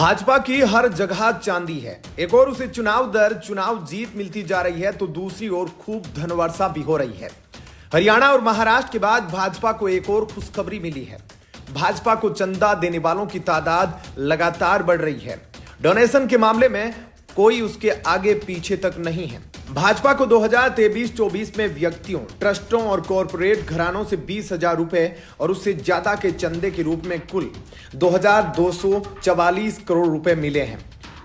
भाजपा की हर जगह चांदी है। एक और उसे चुनाव दर चुनाव जीत मिलती जा रही है तो दूसरी ओर खूब धनवर्षा भी हो रही है। हरियाणा और महाराष्ट्र के बाद भाजपा को एक और खुशखबरी मिली है। भाजपा को चंदा देने वालों की तादाद लगातार बढ़ रही है। डोनेशन के मामले में कोई उसके आगे पीछे तक नहीं है। भाजपा को 2023-24 में व्यक्तियों, ट्रस्टों और कॉरपोरेट घरानों से 20,000 रुपए और उससे ज्यादा के चंदे के रूप में कुल 2,244 करोड़ रुपए मिले हैं।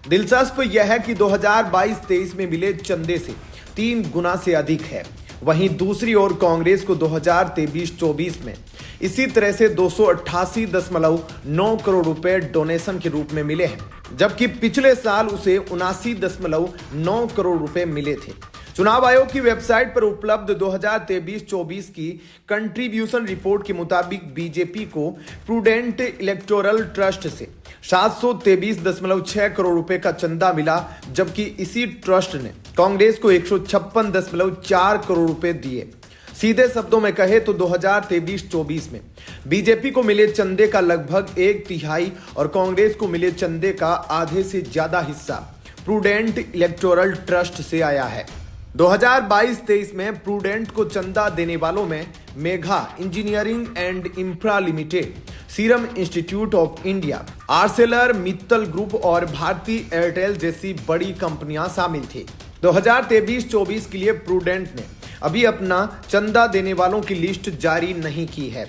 दिलचस्प यह है कि 2022-23 में मिले चंदे से 3 गुना से अधिक है। वहीं दूसरी ओर कांग्रेस को 2023-24 में इसी तरह से 288.9 करोड़ रुपए डोनेशन के रूप में मिले हैं, जबकि पिछले साल उसे 79.9 करोड़ रुपए मिले थे। चुनाव आयोग की वेबसाइट पर उपलब्ध 2023-24 की कंट्रीब्यूशन रिपोर्ट के मुताबिक बीजेपी को प्रूडेंट इलेक्टोरल ट्रस्ट से 723.6 करोड़ रुपए का चंदा मिला, जबकि इसी ट्रस्ट ने कांग्रेस को 156.4 करोड़ रुपए दिए। सीधे शब्दों में कहे तो 2023-24 में बीजेपी को मिले चंदे का लगभग 1/3 और कांग्रेस को मिले चंदे का आधे से ज्यादा हिस्सा प्रूडेंट इलेक्टोरल ट्रस्ट से आया है। 2022-23 में प्रूडेंट को चंदा देने वालों में Megha engineering and infra limited, serum institute of India, Arcelor Mittal group और भारती एयरटेल जैसी बड़ी कंपनियां शामिल थी। 2023-24 के लिए प्रूडेंट ने अभी अपना चंदा देने वालों की लिस्ट जारी नहीं की है।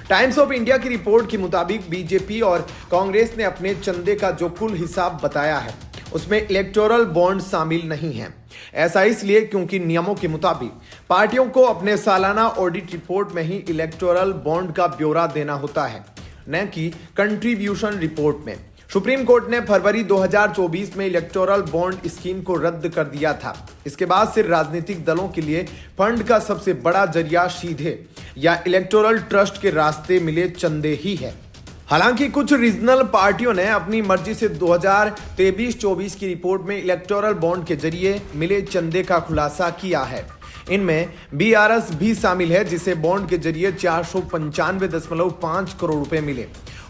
टाइम्स ऑफ इंडिया की रिपोर्ट के मुताबिक बीजेपी और कांग्रेस ने अपने चंदे का जो कुल हिसाब बताया है उसमें इलेक्टोरल बॉन्ड शामिल नहीं है। ऐसा इसलिए क्योंकि नियमों के मुताबिक पार्टियों को अपने सालाना ऑडिट रिपोर्ट में ही इलेक्टोरल बॉन्ड का ब्यौरा देना होता है, न कि कंट्रीब्यूशन रिपोर्ट में। सुप्रीम कोर्ट ने फरवरी 2024 में इलेक्टोरल बॉन्ड स्कीम को रद्द कर दिया था। इसके बाद से राजनीतिक दलों के लिए फंड का सबसे बड़ा जरिया सीधे या इलेक्टोरल ट्रस्ट के रास्ते मिले चंदे ही है। हालांकि कुछ रीजनल पार्टियों ने अपनी मर्जी से 2023-24 की रिपोर्ट में इलेक्टोरल बॉन्ड के जरिए मिले चंदे का खुलासा किया है। इनमें बीआरएस भी शामिल है, जिसे बॉन्ड के जरिए 495.5 करोड़ रुपए मिले।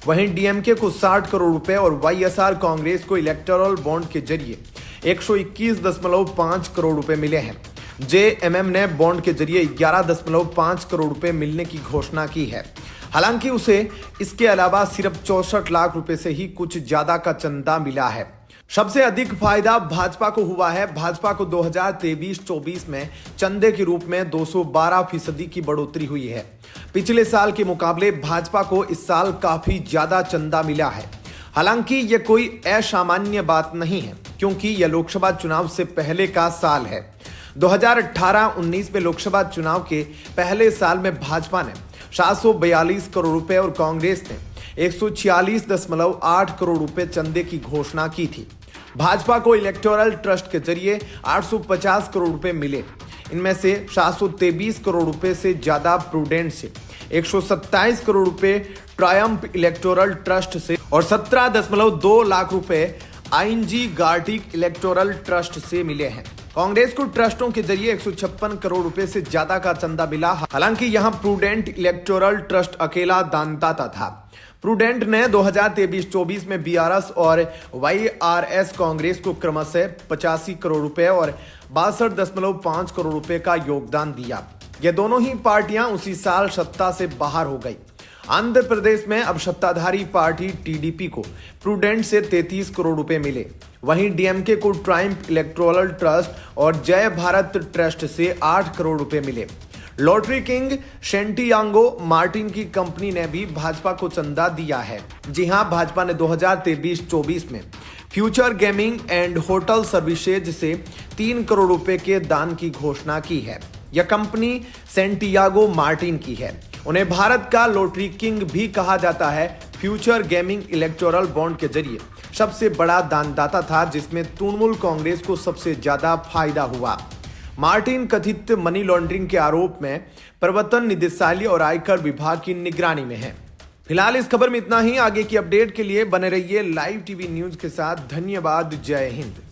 वहीं डीएमके को 60 करोड़ रुपए और वाईएसआर कांग्रेस को इलेक्टोरल बॉन्ड के जरिए 121.5 करोड़ रुपए मिले हैं। जेएमएम ने बॉन्ड के जरिए 11.5 करोड़ रुपए मिलने की घोषणा की है। हालांकि उसे इसके अलावा सिर्फ 64 लाख रुपए से ही कुछ ज्यादा का चंदा मिला है। सबसे अधिक फायदा भाजपा को हुआ है। भाजपा को 2023-24 में चंदे के रूप में 212% की बढ़ोतरी हुई है। पिछले साल के मुकाबले भाजपा को इस साल काफी ज्यादा चंदा मिला है। हालांकि यह कोई असामान्य बात नहीं है, क्योंकि यह लोकसभा चुनाव से पहले का साल है। 2018-19 में लोकसभा चुनाव के पहले साल में भाजपा ने 742 करोड़ रुपए और कांग्रेस ने 146.8 करोड़ रुपए चंदे की घोषणा की थी। भाजपा को इलेक्टोरल ट्रस्ट के जरिए 850 करोड़ रुपए मिले। इनमें से 723 करोड़ रुपए से ज्यादा प्रूडेंट से, 127 करोड़ रुपए ट्रायम्फ इलेक्टोरल ट्रस्ट से और 17.2 लाख रुपए आईएनजी गार्टिक इलेक्टोरल ट्रस्ट से मिले हैं। कांग्रेस को ट्रस्टों के जरिए 156 करोड़ रुपए से ज्यादा का चंदा मिला। हालांकि यहां प्रूडेंट इलेक्टोरल ट्रस्ट अकेला दानदाता था। प्रूडेंट ने 2023-24 में बीआरएस और वाईआरएस कांग्रेस को क्रमशः 85 करोड़ रुपए और 62.5 करोड़ रुपए का योगदान दिया। ये दोनों ही पार्टियां उसी साल सत्ता से बाहर हो गई। आंध्र प्रदेश में अब सत्ताधारी पार्टी टीडीपी को प्रूडेंट से 33 करोड़ रुपए मिले। वहीं डीएमके को ट्रायम्फ इलेक्टोरल ट्रस्ट और जय भारत ट्रस्ट से 8 करोड़ रुपए मिले। लॉटरी किंग सेंटियागो मार्टिन की कंपनी ने भी भाजपा को चंदा दिया है। जी हां, भाजपा ने 2023-24 में future gaming and hotel services से 3 करोड़ रुपए के दान की घोषणा की है। यह कंपनी सेंटियागो मार्टिन की है। उन्हें भारत का लॉटरी किंग भी कहा जाता है। फ्यूचर गेमिंग इलेक्टोरल बॉन्ड के जरिए सबसे बड़ा दानदाता था, जिसमें तृणमूल कांग्रेस को सबसे ज्यादा फायदा हुआ। मार्टिन कथित मनी लॉन्ड्रिंग के आरोप में प्रवर्तन निदेशालय और आयकर विभाग की निगरानी में है। फिलहाल इस खबर में इतना ही। आगे की अपडेट के लिए बने रहिए लाइव टीवी न्यूज के साथ। धन्यवाद। जय हिंद।